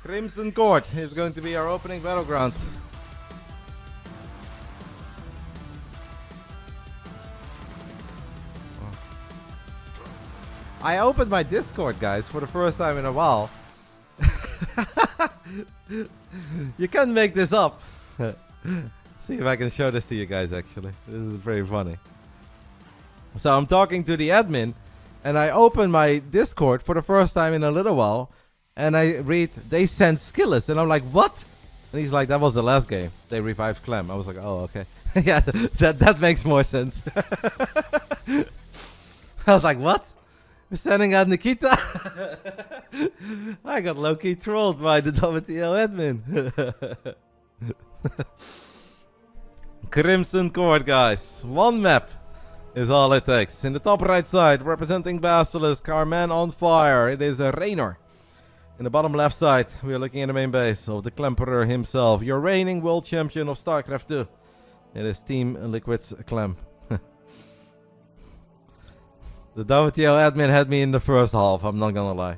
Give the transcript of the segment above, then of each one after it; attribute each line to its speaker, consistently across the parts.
Speaker 1: Crimson Court is going to be our opening battleground. I opened my Discord, guys, for the first time in a while. You can't make this up. See if I can show this to you guys, actually. This is very funny. So I'm talking to the admin, and I open my Discord for the first time in a little while, and I read, they sent Skillet, and I'm like, what? And he's like, that was the last game. They revived Clem. I was like, oh, okay. Yeah, that makes more sense. I was like, what? We're sending out Nikita? I got low-key trolled by the WTL admin. Crimson Court, guys. One map is all it takes. In the top right side, representing Basilisk, our man on fire, it is Reynor. In the bottom left side, we are looking at the main base of the Klemperer himself, your reigning world champion of StarCraft 2. It is Team Liquid's Clem. The WTL admin had me in the first half, I'm not gonna lie.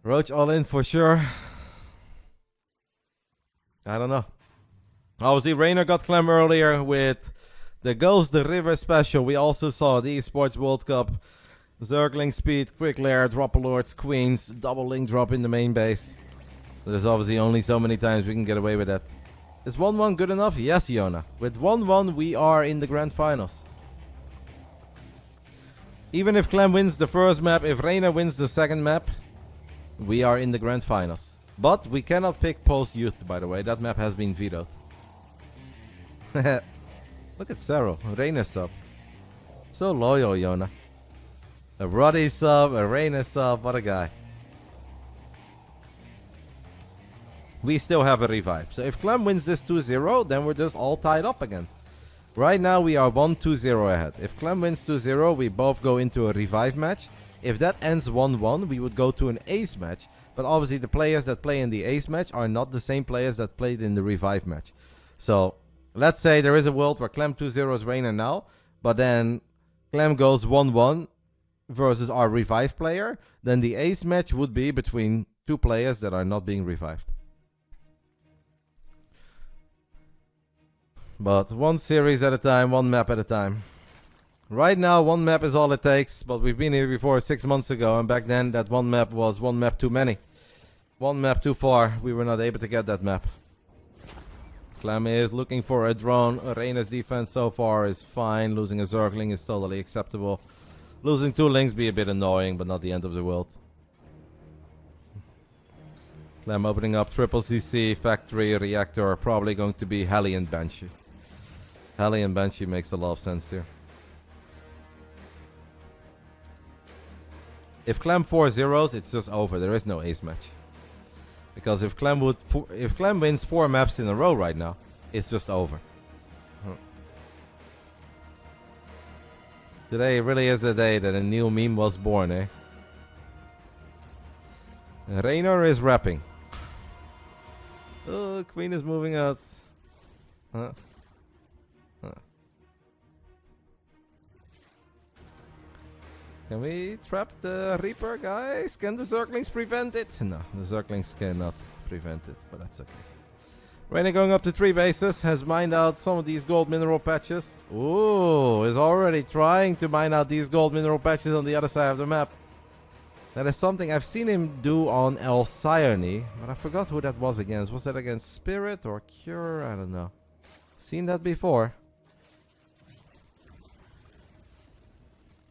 Speaker 1: Roach all in for sure. I don't know. Obviously, Reynor got Clem earlier with the Ghost the River special. We also saw the Esports World Cup. Zergling speed, quick lair, drop alerts, queens, double link drop in the main base. There's obviously only so many times we can get away with that. Is 1-1 good enough? Yes, Yona. With 1-1, we are in the grand finals. Even if Clem wins the first map, if Reynor wins the second map, we are in the grand finals. But we cannot pick post-youth, by the way. That map has been vetoed. Look at Serral. Reynor sub. So loyal, Yona. A Roddy sub, a Reynor sub. What a guy. We still have a revive. So if Clem wins this 2-0, then we're just all tied up again. Right now we are 1-2-0 ahead. If Clem wins 2-0, we both go into a revive match. If that ends 1-1, we would go to an ace match. But obviously the players that play in the ace match are not the same players that played in the revive match. So let's say there is a world where Clem 2-0 is Reynor now, but then Clem goes 1-1 versus our revive player. Then the ace match would be between two players that are not being revived. But one series at a time, one map at a time. Right now, one map is all it takes, but we've been here before 6 months ago, and back then that one map was one map too many. One map too far, we were not able to get that map. Clem is looking for a drone. Reynor's defense so far is fine. Losing a Zergling is totally acceptable. Losing 2 links be a bit annoying, but not the end of the world. Clem opening up triple CC, factory, reactor, probably going to be Heli and Banshee. Heli and Banshee makes a lot of sense here. If Clem 4-0s, it's just over. There is no ace match. Because if Clem wins 4 maps in a row right now, it's just over. Today really is the day that a new meme was born, eh? Reynor is rapping. Oh, Queen is moving out. Can we trap the Reaper, guys? Can the Zerglings prevent it? No, the Zerglings cannot prevent it, but that's okay. Reynor going up to 3 bases, has mined out some of these gold mineral patches. Ooh, is already trying to mine out these gold mineral patches on the other side of the map. That is something I've seen him do on Alcyone, but I forgot who that was against. Was that against Spirit or Cure? I don't know. Seen that before.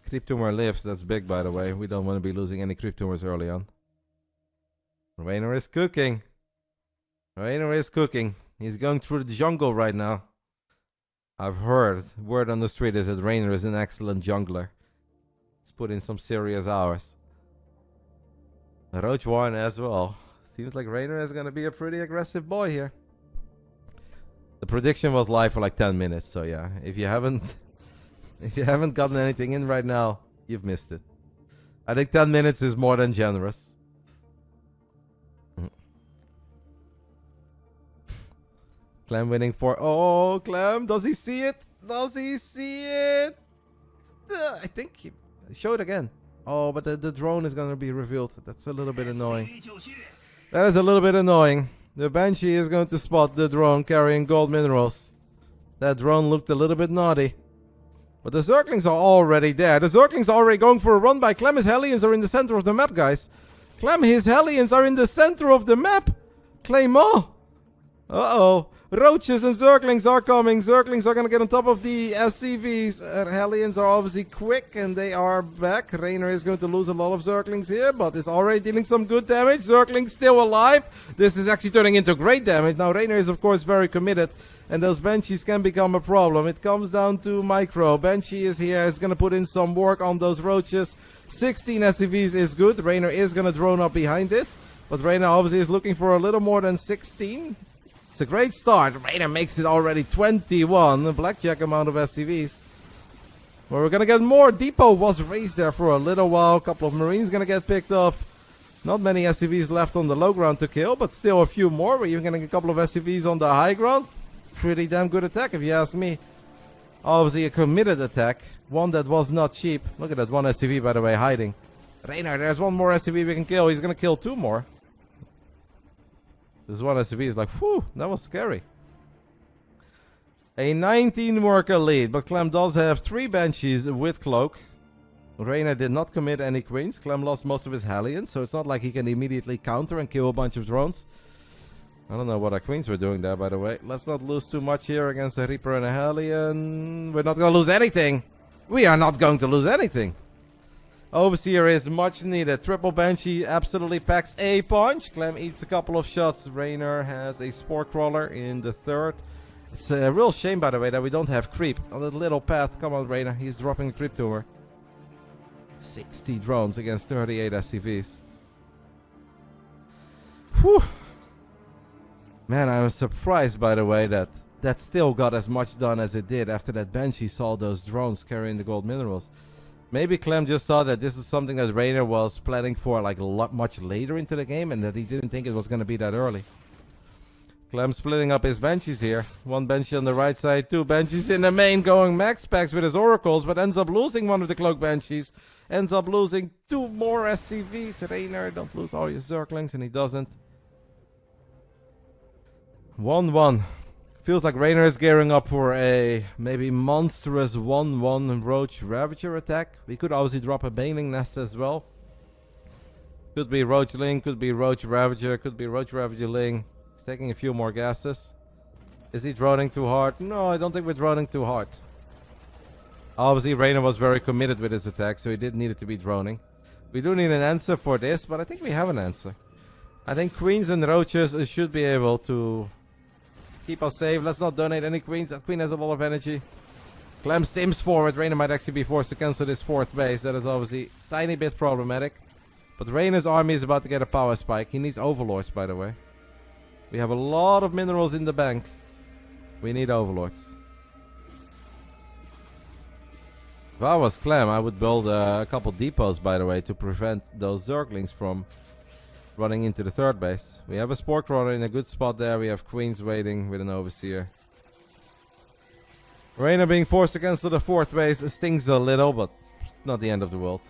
Speaker 1: Creep tumor lives, that's big by the way. We don't want to be losing any creep tumors early on. Reynor is cooking. Reynor is cooking. He's going through the jungle right now. I've heard, word on the street is that Reynor is an excellent jungler. He's put in some serious hours. Roach won as well. Seems like Reynor is going to be a pretty aggressive boy here. The prediction was live for like 10 minutes, so yeah. If you haven't gotten anything in right now, you've missed it. I think 10 minutes is more than generous. Clem winning for... Oh, Clem, does he see it? Does he see it? I think he... Show it again. Oh, but the drone is going to be revealed. That's a little bit annoying. That is a little bit annoying. The Banshee is going to spot the drone carrying gold minerals. That drone looked a little bit naughty. But the Zerglings are already there. The Zerglings are already going for a run by Clem. His Hellions are in the center of the map, guys. Clem, his Hellions are in the center of the map. Clement. Uh-oh. Roaches and Zerglings are coming. Zerglings are going to get on top of the SCVs. Hellions are obviously quick and they are back. Reynor is going to lose a lot of Zerglings here, but is already dealing some good damage. Zerglings still alive. This is actually turning into great damage. Now, Reynor is, of course, very committed. And those Banshees can become a problem. It comes down to Micro. Banshee is here. Is going to put in some work on those Roaches. 16 SCVs is good. Reynor is going to drone up behind this. But Reynor obviously is looking for a little more than 16. It's a great start. Reynor makes it already 21. A blackjack amount of SCVs. Well, we're going to get more. Depot was raised there for a little while. A couple of Marines going to get picked off. Not many SCVs left on the low ground to kill, but still a few more. We're even going to get a couple of SCVs on the high ground. Pretty damn good attack if you ask me. Obviously a committed attack. One that was not cheap. Look at that one SCV, by the way, hiding. Reynor, there's one more SCV we can kill. He's going to kill 2 more. This one SCV is like, whew, that was scary. A 19 worker lead, but Clem does have 3 Banshees with Cloak. Reynor did not commit any Queens. Clem lost most of his Hellions, so it's not like he can immediately counter and kill a bunch of drones. I don't know what our Queens were doing there, by the way. Let's not lose too much here against a Reaper and a Hellion. We're not going to lose anything. We are not going to lose anything. Overseer is much needed. Triple Banshee absolutely packs a punch. Clem eats a couple of shots. Reynor has a Spore Crawler in the 3rd. It's a real shame, by the way, that we don't have Creep on that little path. Come on, Reynor. He's dropping the Creep Tumor. 60 drones against 38 SCVs. Whew. Man, I'm surprised, by the way, that still got as much done as it did after that Banshee saw those drones carrying the gold minerals. Maybe Clem just thought that this is something that Reynor was planning for like a lot much later into the game and that he didn't think it was going to be that early. Clem splitting up his Banshees here. 1 Banshee on the right side, 2 Banshees in the main going max packs with his Oracles, but ends up losing one of the Cloak Banshees. Ends up losing 2 more SCVs. Reynor, don't lose all your Zerglings, and he doesn't. 1-1. Feels like Reynor is gearing up for a maybe monstrous 1-1 Roach Ravager attack. We could obviously drop a Baneling Nest as well. Could be Roach Ling, could be Roach Ravager, could be Roach Ravager Ling. He's taking a few more gases. Is he droning too hard? No, I don't think we're droning too hard. Obviously, Reynor was very committed with his attack, so he didn't need it to be droning. We do need an answer for this, but I think we have an answer. I think Queens and Roaches should be able to keep us safe. Let's not donate any Queens. That Queen has a lot of energy. Clem stims forward. Reynor might actually be forced to cancel this 4th base. That is obviously a tiny bit problematic. But Reynor's army is about to get a power spike. He needs Overlords, by the way. We have a lot of minerals in the bank. We need Overlords. If I was Clem, I would build a couple depots, by the way, to prevent those Zerglings from running into the 3rd base. We have a Spore Crawler in a good spot there. We have Queens waiting with an Overseer. Reynor being forced to cancel the 4th base stings a little, but it's not the end of the world.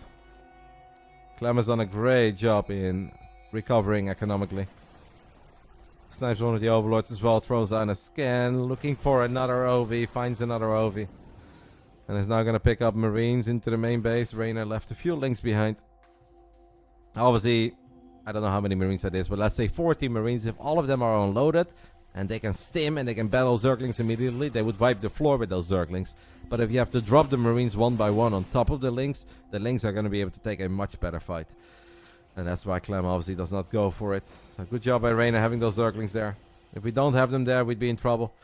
Speaker 1: Clem has done a great job in recovering economically. Snipes one of the Overlords as well, throws down a scan, looking for another OV, finds another OV. And is now going to pick up Marines into the main base. Reynor left a few links behind. Obviously, I don't know how many Marines that is, but let's say 40 Marines. If all of them are unloaded, and they can stim and they can battle Zerglings immediately, they would wipe the floor with those Zerglings. But if you have to drop the Marines one by one on top of the links are going to be able to take a much better fight. And that's why Clem obviously does not go for it. So good job by Reynor having those Zerglings there. If we don't have them there, we'd be in trouble.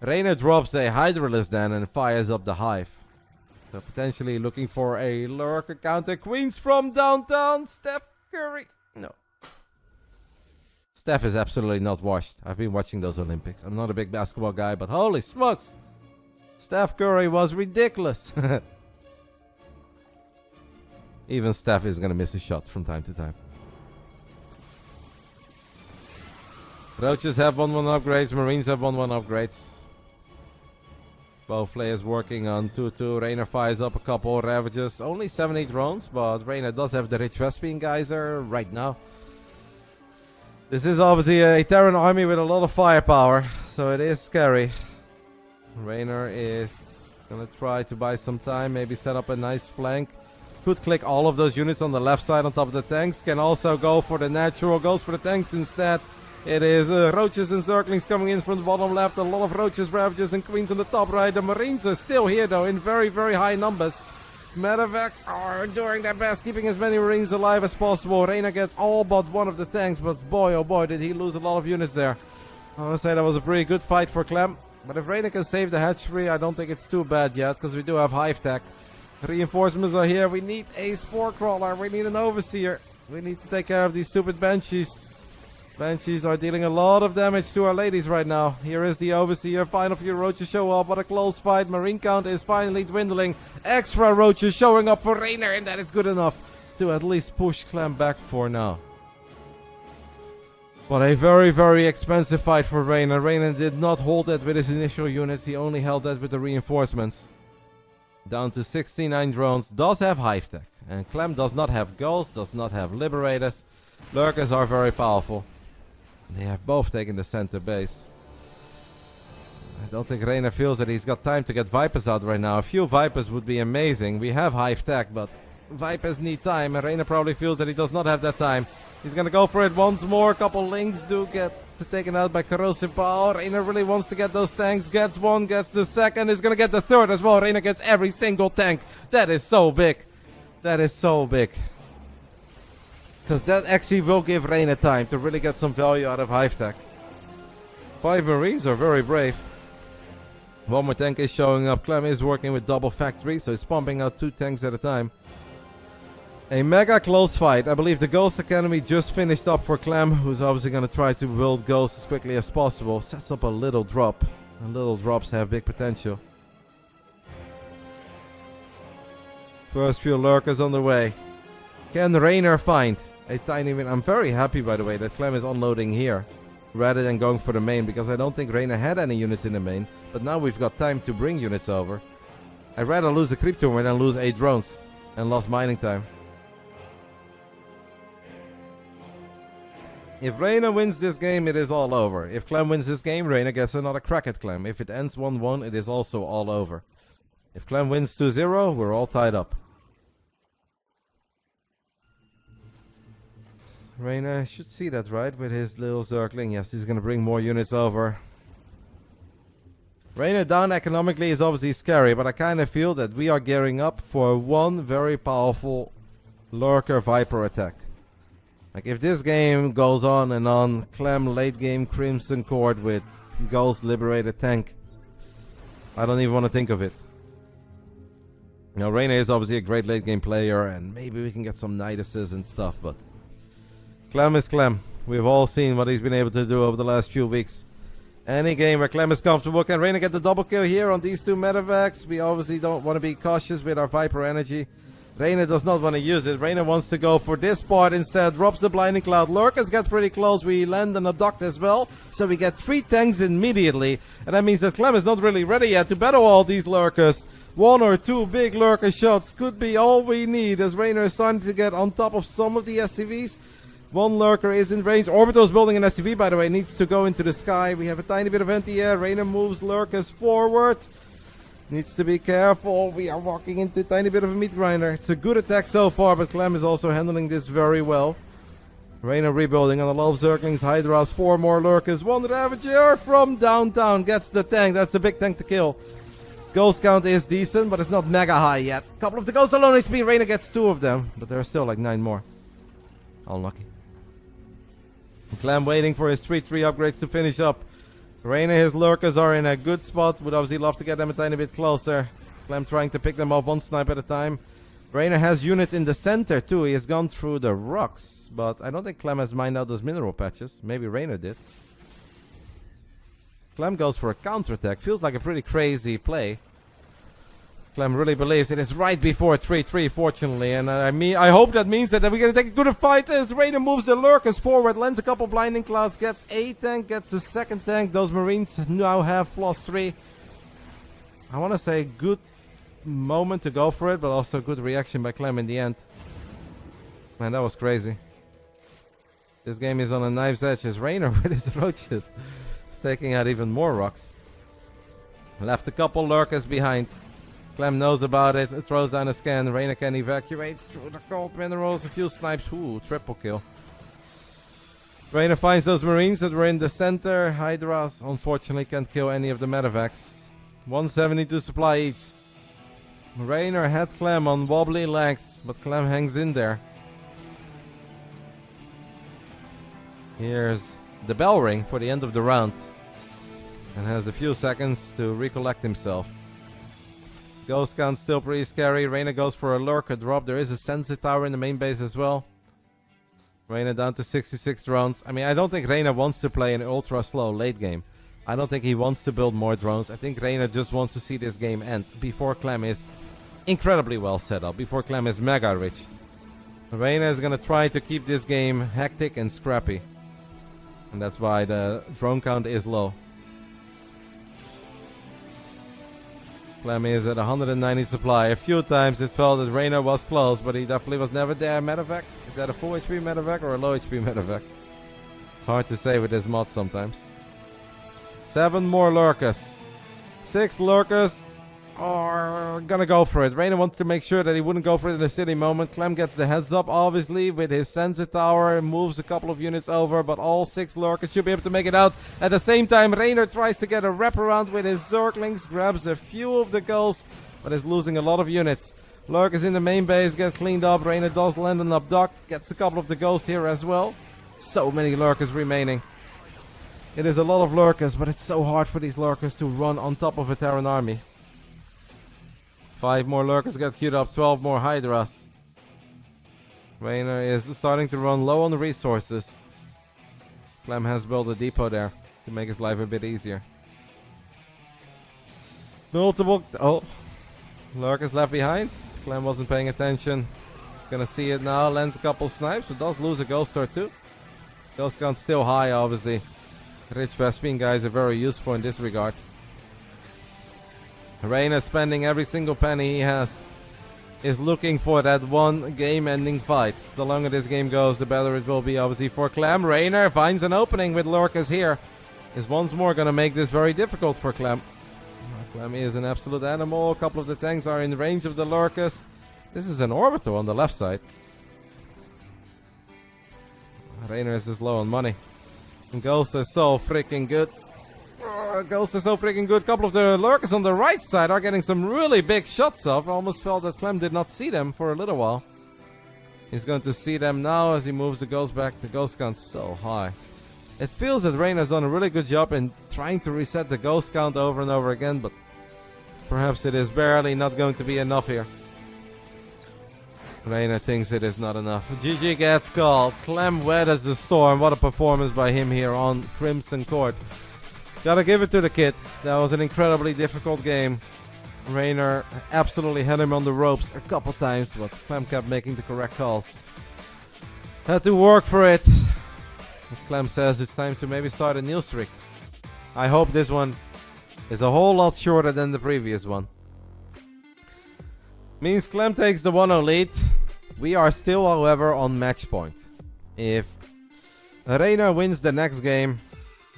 Speaker 1: Reynor drops a Hydralisk then and fires up the Hive. So potentially looking for a lurker counter. Queens from downtown. Steph Curry. No. Steph is absolutely not washed. I've been watching those Olympics. I'm not a big basketball guy, but holy smokes. Steph Curry was ridiculous. Even Steph is going to miss a shot from time to time. Roaches have 1-1 upgrades, Marines have 1-1 upgrades. Both players working on 2-2. Reynor fires up a couple Ravages. Only 7-8 drones, but Reynor does have the rich Vespene geyser right now. This is obviously a Terran army with a lot of firepower, so it is scary. Reynor is gonna try to buy some time, maybe set up a nice flank. Could click all of those units on the left side on top of the tanks. Can also go for the natural, goes for the tanks instead. It is Roaches and Zerglings coming in from the bottom left. A lot of Roaches, Ravages and Queens on the top right. The Marines are still here though in very, very high numbers. Medevacs are doing their best, keeping as many Marines alive as possible. Reynor gets all but one of the tanks, but boy oh boy did he lose a lot of units there. I want to say that was a pretty good fight for Clem. But if Reynor can save the hatchery, I don't think it's too bad yet, because we do have Hive Tech. Reinforcements are here. We need a Spore Crawler. We need an Overseer. We need to take care of these stupid Banshees. Banshees are dealing a lot of damage to our ladies right now. Here is the Overseer. Final few Roaches show up. What a close fight. Marine count is finally dwindling. Extra Roaches showing up for Reynor, and that is good enough to at least push Clem back for now. But a very, very expensive fight for Reynor. Reynor did not hold that with his initial units. He only held that with the reinforcements. Down to 69 drones. Does have Hive Tech. And Clem does not have Ghosts, does not have Liberators. Lurkers are very powerful. They have both taken the center base. I don't think Reynor feels that he's got time to get Vipers out right now. A few Vipers would be amazing. We have Hive Tech, but Vipers need time. And Reynor probably feels that he does not have that time. He's gonna go for it once more. A couple Lynx do get taken out by Corrosive Power. Reynor really wants to get those tanks. Gets one, gets the second. Is gonna get the third as well. Reynor gets every single tank. That is so big. That is so big. Because that actually will give Reynor time to really get some value out of Hive Tech. 5 Marines are very brave. One more tank is showing up. Clem is working with double factory, so he's pumping out 2 tanks at a time. A mega close fight. I believe the Ghost Academy just finished up for Clem, who's obviously going to try to build Ghosts as quickly as possible. Sets up a little drop. And little drops have big potential. First few Lurkers on the way. Can Reynor find a tiny win? I'm very happy, by the way, that Clem is unloading here rather than going for the main, because I don't think Reynor had any units in the main. But now we've got time to bring units over. I'd rather lose the creep tumor than lose 8 drones and lost mining time. If Reynor wins this game, it is all over. If Clem wins this game, Reynor gets another crack at Clem. If it ends 1-1, it is also all over. If Clem wins 2-0, we're all tied up. Reynor should see that, right? With his little Zergling. Yes, he's going to bring more units over. Reynor down economically is obviously scary, but I kind of feel that we are gearing up for one very powerful Lurker Viper attack. Like, if this game goes on and on, Clem late game Crimson Court with Ghost Liberated tank, I don't even want to think of it. Now, Reynor is obviously a great late game player, and maybe we can get some Niduses and stuff, but Clem is Clem. We've all seen what he's been able to do over the last few weeks. Any game where Clem is comfortable, can Reynor get the double kill here on these 2 medevacs? We obviously don't want to be cautious with our Viper energy. Reynor does not want to use it. Reynor wants to go for this part instead. Drops the Blinding Cloud. Lurkers get pretty close. We land an Abduct as well. So we get 3 tanks immediately. And that means that Clem is not really ready yet to battle all these Lurkers. 1 or 2 big Lurker shots could be all we need, as Reynor is starting to get on top of some of the SCVs. 1 Lurker is in range. Orbital's building an SCV, by the way. Needs to go into the sky. We have a tiny bit of anti-air. Reynor moves Lurkers forward. Needs to be careful. We are walking into a tiny bit of a meat grinder. It's a good attack so far, but Clem is also handling this very well. Reynor rebuilding on a lot of Zerglings. Hydras, 4 more Lurkers. 1 Ravager from downtown gets the tank. That's a big tank to kill. Ghost count is decent, but it's not mega high yet. Couple of the Ghosts alone HP. Reynor gets 2 of them, but there are still like 9 more. Unlucky. Clem waiting for his 3-3 upgrades to finish up. Reynor, his Lurkers are in a good spot. Would obviously love to get them a tiny bit closer. Clem trying to pick them off 1 snipe at a time. Reynor has units in the center too. He has gone through the rocks. But I don't think Clem has mined out those mineral patches. Maybe Reynor did. Clem goes for a counterattack. Feels like a pretty crazy play. Clem really believes it is right before 3-3, fortunately. And I hope that means that we're going to take a good fight as Reynor moves the lurkers forward, lands a couple blinding clouds, gets a tank, gets a second tank. Those Marines now have +3. I want to say good moment to go for it, but also good reaction by Clem in the end. Man, that was crazy. This game is on a knife's edge as Reynor with his roaches is taking out even more rocks. Left a couple lurkers behind. Clem knows about it, throws down a scan. Reynor can evacuate through the cold minerals. A few snipes. Ooh, triple kill. Reynor finds those Marines that were in the center. Hydras unfortunately can't kill any of the medevacs. 172 supply each. Reynor had Clem on wobbly legs, but Clem hangs in there. Here's the bell ring for the end of the round. And has a few seconds to recollect himself. Ghost count still pretty scary. Reynor goes for a lurker drop. There is a sensor tower in the main base as well. Reynor down to 66 drones. I mean, I don't think Reynor wants to play an ultra slow late game. I don't think he wants to build more drones. I think Reynor just wants to see this game end before Clem is incredibly well set up. Before Clem is mega rich. Reynor is going to try to keep this game hectic and scrappy. And that's why the drone count is low. Clem is at 190 supply. A few times it felt that Reynor was close, but he definitely was never there. Medevac? Is that a full HP medevac or a low HP medevac? It's hard to say with this mod sometimes. 7 more lurkers. 6 lurkers are gonna go for it. Reynor wanted to make sure that he wouldn't go for it in a silly moment. Clem gets the heads up, obviously, with his sensor tower. Moves a couple of units over, but all 6 lurkers should be able to make it out. At the same time, Reynor tries to get a wraparound with his Zerglings. Grabs a few of the ghosts, but is losing a lot of units. Lurkers in the main base get cleaned up. Reynor does land an abduct. Gets a couple of the ghosts here as well. So many lurkers remaining. It is a lot of lurkers, but it's so hard for these lurkers to run on top of a Terran army. 5 more lurkers get queued up, 12 more hydras. Reynor is starting to run low on the resources. Clem has built a depot there to make his life a bit easier. Multiple... Oh. Lurkers left behind. Clem wasn't paying attention. He's gonna see it now. Lands a couple snipes, but does lose a ghost or two. Ghost count's still high, obviously. Rich Vespine guys are very useful in this regard. Reynor spending every single penny he has. Is looking for that one game-ending fight. The longer this game goes, the better it will be, obviously, for Clem. Reynor finds an opening with lurkers here. Is once more gonna make this very difficult for Clem. Clem is an absolute animal. A couple of the tanks are in range of the lurkers. This is an orbital on the left side. Reynor is just low on money. And Ghosts are so freaking good. Ghosts are so freaking good. A couple of the lurkers on the right side are getting some really big shots off. I almost felt that Clem did not see them for a little while. He's going to see them now as he moves the ghost back. The ghost count so high. It feels that Reynor's done a really good job in trying to reset the ghost count over and over again, but perhaps it is barely not going to be enough here. Reynor thinks it is not enough. GG gets called. Clem weathers the storm. What a performance by him here on Crimson Court. Gotta give it to the kid. That was an incredibly difficult game. Reynor absolutely had him on the ropes a couple times, but Clem kept making the correct calls. Had to work for it. Clem says it's time to maybe start a new streak. I hope this one is a whole lot shorter than the previous one. Means Clem takes the 1-0 lead. We are still, however, on match point. If Reynor wins the next game,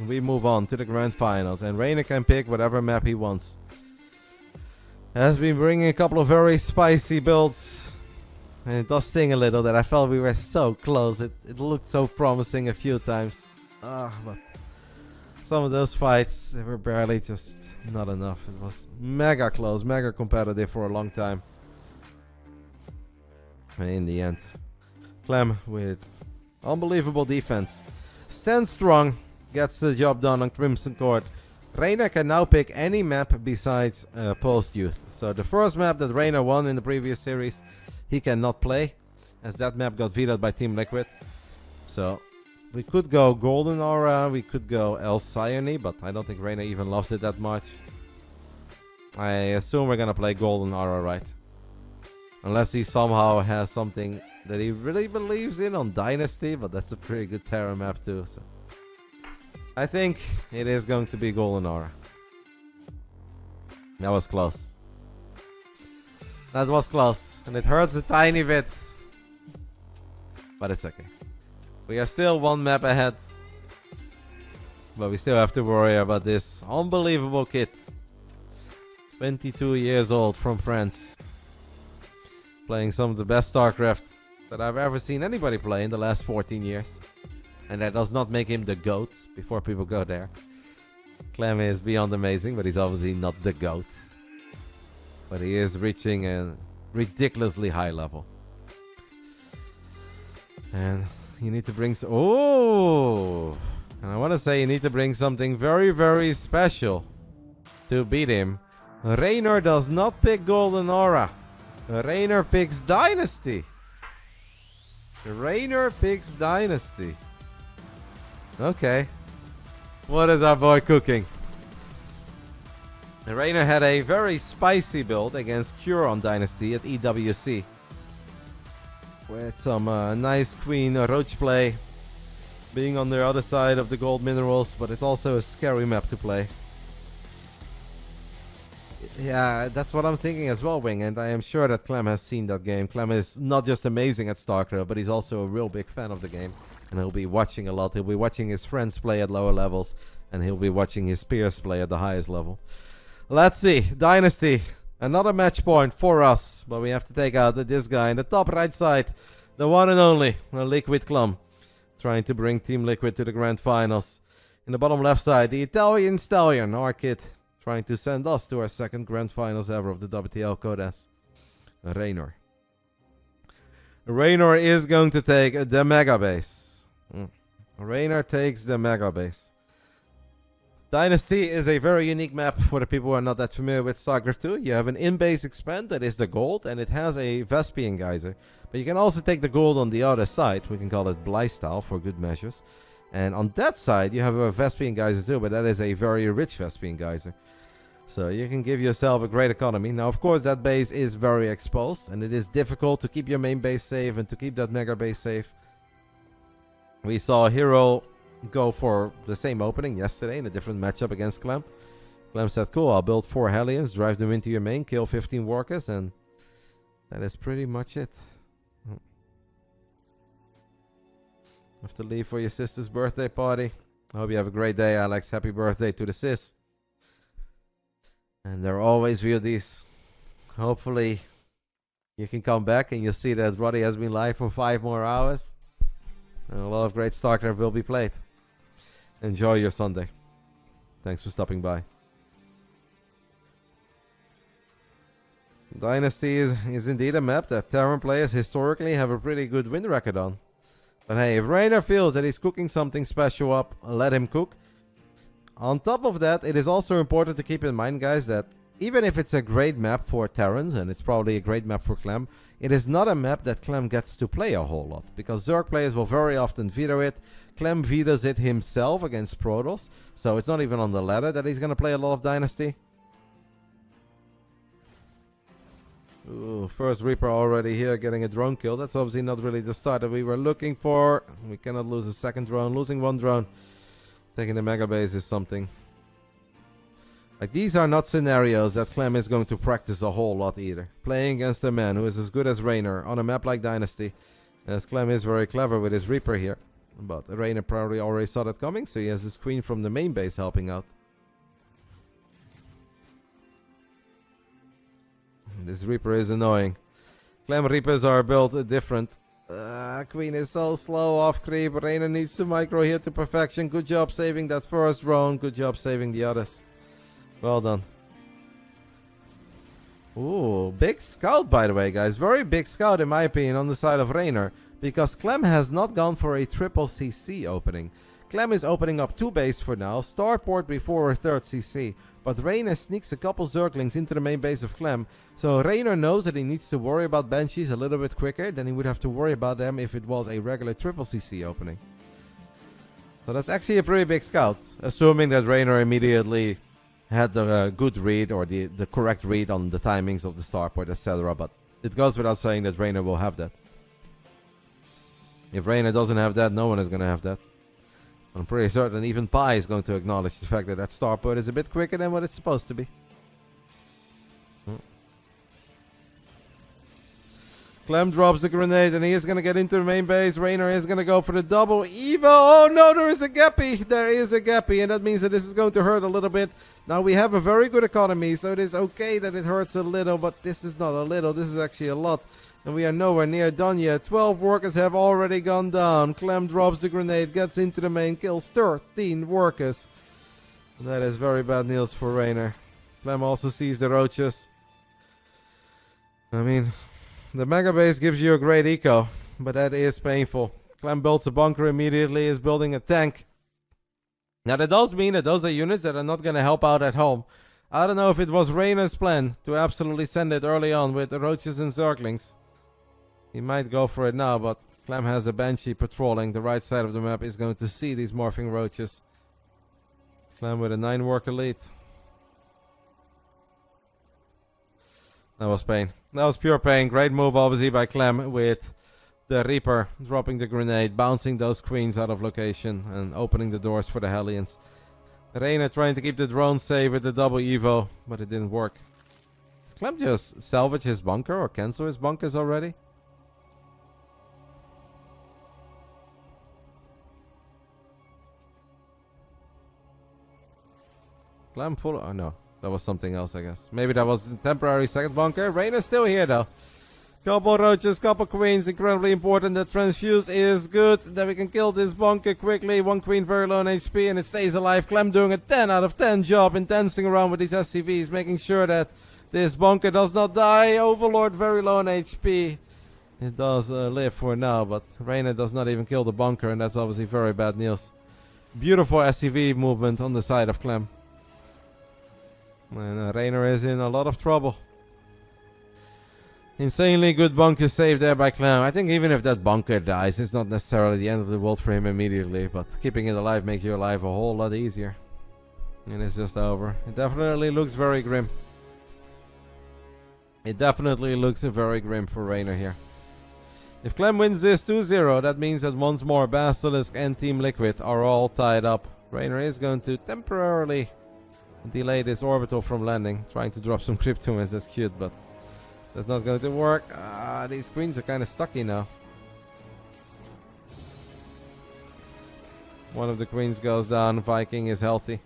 Speaker 1: we move on to the grand finals, and Reynor can pick whatever map he wants. Has been bringing a couple of very spicy builds, and it does sting a little that I felt we were so close. It looked so promising a few times. But some of those fights, they were barely just not enough. It was mega close, mega competitive for a long time. And in the end, Clem with unbelievable defense stands strong, gets the job done on Crimson Court. Reynor can now pick any map besides Post-Youth. So the first map that Reynor won in the previous series, he cannot play, as that map got vetoed by Team Liquid. So we could go Golden Aura, we could go Alcyone, but I don't think Reynor even loves it that much. I assume we're gonna play Golden Aura, right? Unless he somehow has something that he really believes in on Dynasty, but that's a pretty good Terra map too. So I think it is going to be Golden Aura. That was close. That was close, and it hurts a tiny bit. But it's okay. We are still one map ahead. But we still have to worry about this unbelievable kid. 22 years old from France. Playing some of the best Starcraft that I've ever seen anybody play in the last 14 years. And that does not make him the GOAT before people go there. Clem is beyond amazing, but he's obviously not the GOAT. But he is reaching a ridiculously high level. And you need to bring... Oh! And I want to say you need to bring something very, very special to beat him. Reynor does not pick Golden Aura. Reynor picks Dynasty. Reynor picks Dynasty. Okay. What is our boy cooking? Reynor had a very spicy build against Cure on Dynasty at EWC. With some nice Queen Roach play. Being on the other side of the gold minerals, but it's also a scary map to play. Yeah, that's what I'm thinking as well, Wing, and I am sure that Clem has seen that game. Clem is not just amazing at StarCraft, but he's also a real big fan of the game. And he'll be watching a lot. He'll be watching his friends play at lower levels, and he'll be watching his peers play at the highest level. Let's see. Dynasty. Another match point for us, but we have to take out this guy in the top right side. The one and only Liquid Clem. Trying to bring Team Liquid to the Grand Finals. In the bottom left side, the Italian Stallion, our kid. Trying to send us to our second Grand Finals ever of the WTL Codes. Reynor. Reynor is going to take the Mega Base. Reynor takes the Mega Base. Dynasty is a very unique map for the people who are not that familiar with StarCraft 2. You have an in-base expand that is the gold, and it has a Vespian Geyser. But you can also take the gold on the other side. We can call it Blystyle for good measures. And on that side, you have a Vespian Geyser too, but that is a very rich Vespian Geyser. So you can give yourself a great economy. Now, of course, that base is very exposed, and it is difficult to keep your main base safe and to keep that Mega Base safe. We saw Hero go for the same opening yesterday in a different matchup against Clem. Clem said, cool, I'll build 4 Hellions, drive them into your main, kill 15 Workers, and that is pretty much it. Have to leave for your sister's birthday party. I hope you have a great day, Alex. Happy birthday to the sis. And there are always VODs. Hopefully you can come back and you'll see that Roddy has been live for 5 more hours. And a lot of great StarCraft will be played. Enjoy your Sunday. Thanks for stopping by. Dynasty is indeed a map that Terran players historically have a pretty good win record on. But hey, if Reynor feels that he's cooking something special up, let him cook. On top of that, it is also important to keep in mind, guys, that even if it's a great map for Terrans, and it's probably a great map for Clem, it is not a map that Clem gets to play a whole lot. Because Zerg players will very often veto it. Clem vetoes it himself against Protoss. So it's not even on the ladder that he's going to play a lot of Dynasty. Ooh, first Reaper already here getting a drone kill. That's obviously not really the start that we were looking for. We cannot lose a second drone. Losing 1 drone. Taking the Mega Base is something. Like, these are not scenarios that Clem is going to practice a whole lot either. Playing against a man who is as good as Reynor on a map like Dynasty. As Clem is very clever with his Reaper here. But Reynor probably already saw that coming, so he has his Queen from the main base helping out. This Reaper is annoying. Clem Reapers are built different. Queen is so slow off creep. Reynor needs to micro here to perfection. Good job saving that first drone. Good job saving the others. Well done. Ooh, big scout, by the way, guys. Very big scout, in my opinion, on the side of Reynor. Because Clem has not gone for a triple CC opening. Clem is opening up 2 base for now. Starport before her 3rd CC. But Reynor sneaks a couple Zerglings into the main base of Clem. So Reynor knows that he needs to worry about Banshees a little bit quicker than he would have to worry about them if it was a regular triple CC opening. So that's actually a pretty big scout. Assuming that Reynor immediately had the good read or the correct read on the timings of the starport, etc. But it goes without saying that Reynor will have that. If Reynor doesn't have that, no one is going to have that. I'm pretty certain even Pi is going to acknowledge the fact that that starport is a bit quicker than what it's supposed to be. Clem drops the grenade and he is going to get into the main base. Reynor is going to go for the double Evo. Oh no, there is a gappy. There is a gappy, and that means that this is going to hurt a little bit. Now we have a very good economy, so it is okay that it hurts a little, but this is not a little. This is actually a lot. And we are nowhere near done yet. 12 workers have already gone down. Clem drops the grenade, gets into the main, kills 13 workers. And that is very bad news for Reynor. Clem also sees the roaches. I mean, the mega base gives you a great eco, but that is painful. Clem builds a bunker immediately, is building a tank. Now that does mean that those are units that are not going to help out at home. I don't know if it was Reynor's plan to absolutely send it early on with the roaches and zerglings. He might go for it now, but Clem has a Banshee patrolling the right side of the map, is going to see these morphing roaches. Clem with a 9 worker lead. That was pain. That was pure pain. Great move obviously by Clem with the Reaper dropping the grenade, bouncing those queens out of location and opening the doors for the Hellions. Reynor trying to keep the drone safe with the double Evo, but it didn't work. Did Clem just salvage his bunker or cancel his bunkers already? Clem full. Oh no, that was something else, I guess. Maybe that was the temporary second bunker. Reynor's still here though. Couple roaches, couple queens. Incredibly important that transfuse is good. That we can kill this bunker quickly. One queen very low on HP and it stays alive. Clem doing a 10 out of 10 job in dancing around with these SCVs, making sure that this bunker does not die. Overlord very low on HP. It does live for now, but Reynor does not even kill the bunker, and that's obviously very bad news. Beautiful SCV movement on the side of Clem. And Reynor is in a lot of trouble. Insanely good bunker save there by Clem. I think even if that bunker dies, it's not necessarily the end of the world for him immediately, but keeping it alive makes your life a whole lot easier. And it's just over. It definitely looks very grim. It definitely looks very grim for Reynor here. If Clem wins this 2-0, that means that once more Basilisk and Team Liquid are all tied up. Reynor is going to temporarily delay this orbital from landing, trying to drop some cryptomans. That's cute, but that's not going to work. These queens are kind of stucky now. One of the queens goes down. Viking is healthy.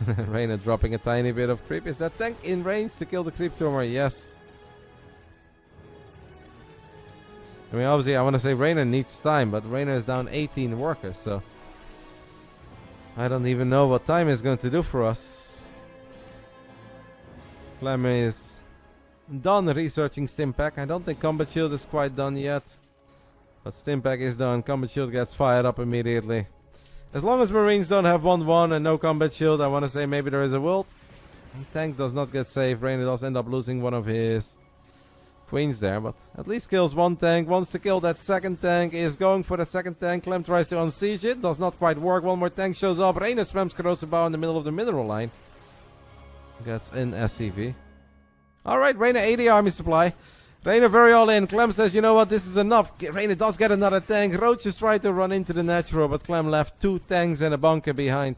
Speaker 1: Reynor dropping a tiny bit of creep. Is that tank in range to kill the creep tumor? Yes. I mean, obviously, I want to say Reynor needs time, but Reynor is down 18 workers, so I don't even know what time is going to do for us. Clem is done researching Stimpack. I don't think Combat Shield is quite done yet, but Stimpack is done. Combat Shield gets fired up immediately. As long as Marines don't have 1-1 and no Combat Shield, I want to say maybe there is a wilt. Tank does not get saved. Reynor does end up losing one of his queens there, but at least kills one tank. Wants to kill that second tank, is going for the second tank. Clem tries to unsiege it, does not quite work. One more tank shows up. Reynor spams corrosive bow in the middle of the mineral line. Gets an SCV. Alright, Reynor 80 army supply. Reynor very all in. Clem says, you know what, this is enough. Reynor does get another tank. Roaches try to run into the natural, but Clem left 2 tanks and a bunker behind.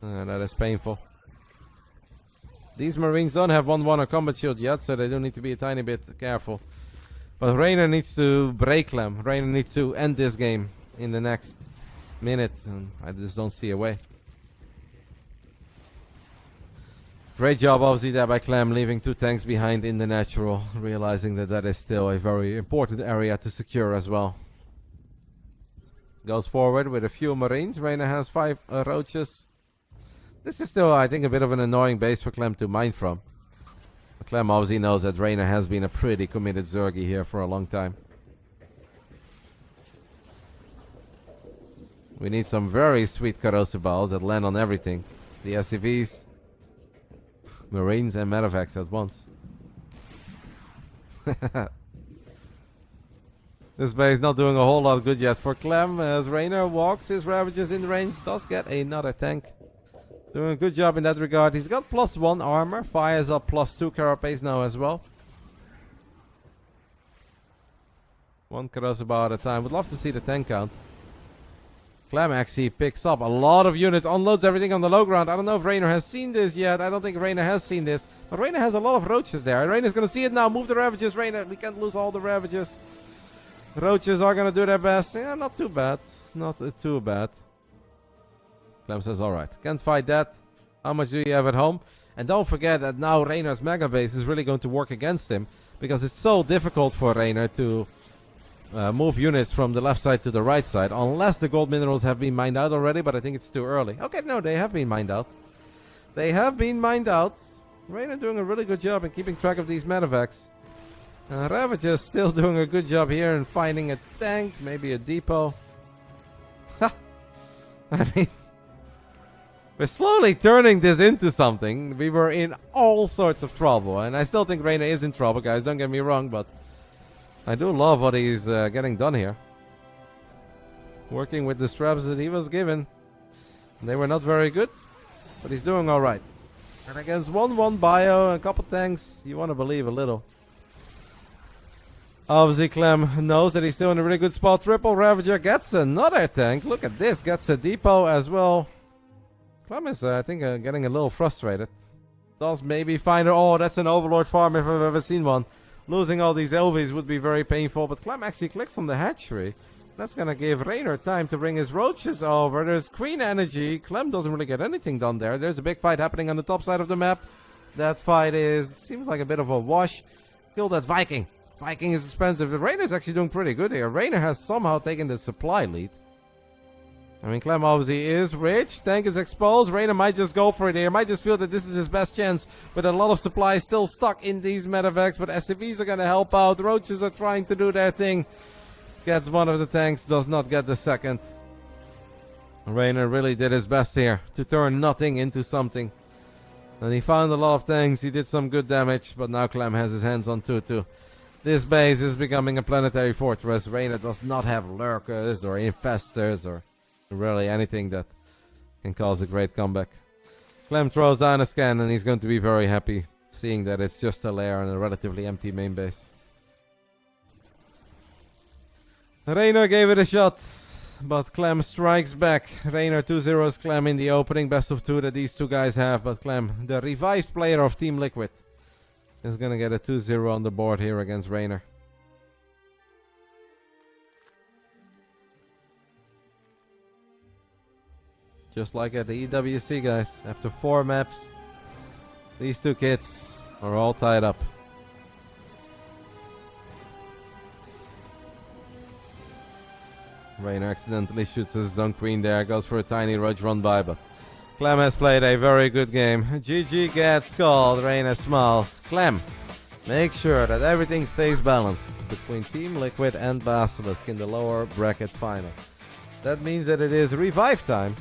Speaker 1: That is painful. These Marines don't have 1-1 or Combat Shield yet, so they do need to be a tiny bit careful. But Reynor needs to break Clem. Reynor needs to end this game in the next minute, and I just don't see a way. Great job obviously there by Clem, leaving 2 tanks behind in the natural, realizing that that is still a very important area to secure as well. Goes forward with a few Marines. Reynor has 5 roaches. This is still, I think, a bit of an annoying base for Clem to mine from. But Clem obviously knows that Reynor has been a pretty committed Zergy here for a long time. We need some very sweet corrosive balls that land on everything. The SCVs, Marines, and Medevacs at once. This base not doing a whole lot good yet for Clem, as Reynor walks his Ravages in range. Does get another tank. Doing a good job in that regard. He's got +1 armor. Fires up +2 carapace now as well. One Karasuba at a time. Would love to see the tank count. Clem actually picks up a lot of units, unloads everything on the low ground. I don't know if Reynor has seen this yet. I don't think Reynor has seen this. But Reynor has a lot of roaches there. And Reynor's going to see it now. Move the Ravages, Reynor. We can't lose all the Ravages. Roaches are going to do their best. Yeah, not too bad. Not too bad. Clem says, alright, can't fight that. How much do you have at home? And don't forget that now Reynor's mega base is really going to work against him. Because it's so difficult for Reynor to move units from the left side to the right side. Unless the gold minerals have been mined out already, but I think it's too early. Okay, no, they have been mined out. They have been mined out. Reynor doing a really good job in keeping track of these medevacs. Ravager's still doing a good job here in finding a tank, maybe a depot. I mean, we're slowly turning this into something. We were in all sorts of trouble. And I still think Reynor is in trouble, guys. Don't get me wrong. But I do love what he's getting done here. Working with the straps that he was given. They were not very good. But he's doing alright. And against 1-1 bio and a couple tanks, you want to believe a little. Obviously, Clem knows that he's still in a really good spot. Triple Ravager gets another tank. Look at this. Gets a depot as well. Clem is, I think, getting a little frustrated. Does maybe find... Oh, that's an Overlord farm if I've ever seen one. Losing all these LVs would be very painful. But Clem actually clicks on the hatchery. That's going to give Reynor time to bring his roaches over. There's Queen Energy. Clem doesn't really get anything done there. There's a big fight happening on the top side of the map. That fight seems like a bit of a wash. Kill that Viking. Viking is expensive. But Reynor's actually doing pretty good here. Reynor has somehow taken the supply lead. I mean, Clem obviously is rich. Tank is exposed. Reynor might just go for it here. Might just feel that this is his best chance. But a lot of supply is still stuck in these medevacs. But SCVs are going to help out. Roaches are trying to do their thing. Gets one of the tanks. Does not get the second. Reynor really did his best here to turn nothing into something. And he found a lot of tanks. He did some good damage. But now Clem has his hands on 2-2. This base is becoming a planetary fortress. Reynor does not have lurkers or infestors or really anything that can cause a great comeback. Clem throws down a scan and he's going to be very happy seeing that it's just a lair and a relatively empty main base. Reynor gave it a shot, but Clem strikes back. Reynor 2-0s Clem in the opening. Best of 2 that these two guys have, but Clem, the revived player of Team Liquid, is going to get a 2-0 on the board here against Reynor. Just like at the EWC, guys. After 4 maps, these two kids are all tied up. Reynor accidentally shoots his Zone Queen there. Goes for a tiny roach run by, but Clem has played a very good game. GG gets called. Reynor smiles. Clem, make sure that everything stays balanced between Team Liquid and Basilisk in the lower bracket finals. That means that it is revive time.